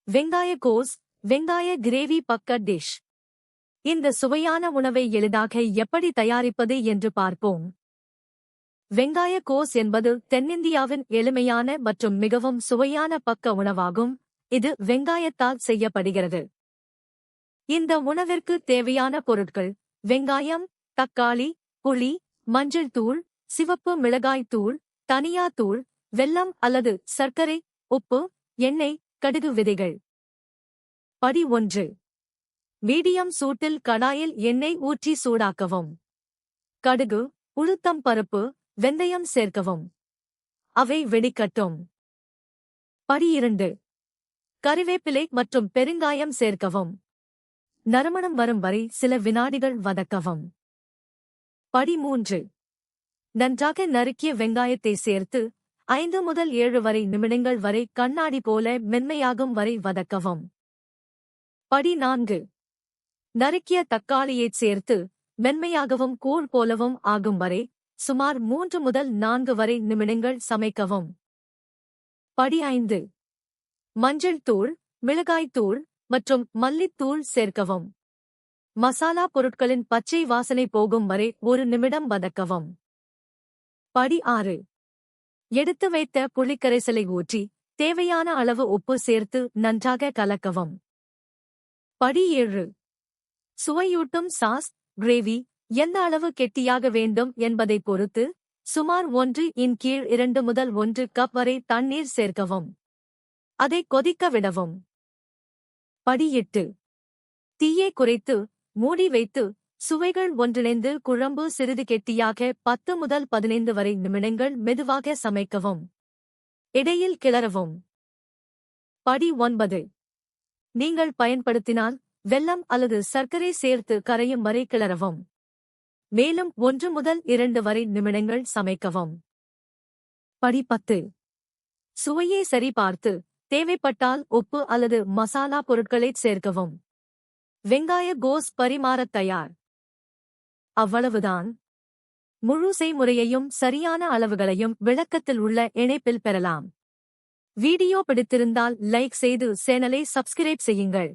வெங்காய கோஸ், வெங்காய கிரேவி பக்க டிஷ். இந்த சுவையான உணவை எளிதாக எப்படி தயாரிப்பது என்று பார்ப்போம். வெங்காய கோஸ் என்பது தென்னிந்தியாவின் எளிமையான மற்றும் மிகவும் சுவையான பக்க உணவாகும். இது வெங்காயத்தால் செய்யப்படுகிறது. இந்த உணவிற்கு தேவையான பொருட்கள்: வெங்காயம், தக்காளி, புளி, மஞ்சள் தூள், சிவப்பு மிளகாய் தூள், தனியா தூள், வெல்லம் அல்லது சர்க்கரை, உப்பு, எண்ணெய், கடுகு விதைகள். படி 1. மீடியம் சூட்டில் கடாயில் எண்ணெய் ஊற்றி சூடாக்கவும். கடுகு, உளுத்தம் பருப்பு, வெந்தயம் சேர்க்கவும். அவை வெடிக்கட்டும். படி 2. கறிவேப்பிலை மற்றும் பெருங்காயம் சேர்க்கவும். நறுமணம் வரும் வரை சில வினாடிகள் வதக்கவும். படி 3. நன்றாக நறுக்கிய வெங்காயத்தை சேர்த்து 5 முதல் 7 வரை நிமிடங்கள் வரை கண்ணாடி போல மென்மையாகும் வரை வதக்கவும். படி 4. நறுக்கிய தக்காளியைச் சேர்த்து மென்மையாகவும் கூழ் போலவும் ஆகும் வரை சுமார் 3 முதல் 4 வரை நிமிடங்கள் சமைக்கவும். படி 5. மஞ்சள் தூள், மிளகாய் தூள் மற்றும் மல்லித்தூள் சேர்க்கவும். மசாலா பொருட்களின் பச்சை வாசனை போகும் வரை 1 நிமிடம் வதக்கவும். படி 6. எடுத்து வைத்த புளிக்கரைசலை ஊற்றி தேவையான அளவு உப்பு சேர்த்து நன்றாக கலக்கவும். படி 7. சுவையூட்டும் சாஸ், கிரேவி எந்த அளவு கெட்டியாக வேண்டும் என்பதை பொறுத்து சுமார் 1/2 முதல் 1 கப் வரை தண்ணீர் சேர்க்கவும். அதை கொதிக்க விடவும். படி 8. தீயை குறைத்து மூடி வைத்து சுவைகள் ஒன்றிணைந்து குழம்பு சிறிது கெட்டியாக 10 முதல் 15 வரை நிமிடங்கள் மெதுவாக சமைக்கவும். இடையில் கிளறவும். படி 9. நீங்கள் பயன்படுத்தினால் வெல்லம் அல்லது சர்க்கரை சேர்த்து கரையும் வரை கிளறவும். மேலும் 1 முதல் 2 வரை நிமிடங்கள் சமைக்கவும். படி 10. சுவையை சரிபார்த்து தேவைப்பட்டால் உப்பு அல்லது மசாலா பொருட்களைச் சேர்க்கவும். வெங்காய கோஸ் பரிமாறத் தயார். அவ்வளவுதான். முழு செய்முறையையும் சரியான அளவுகளையும் விளக்கத்தில் உள்ள இணைப்பில் பெறலாம். வீடியோ பிடித்திருந்தால் லைக் செய்து சேனலை சப்ஸ்கிரைப் செய்யுங்கள்.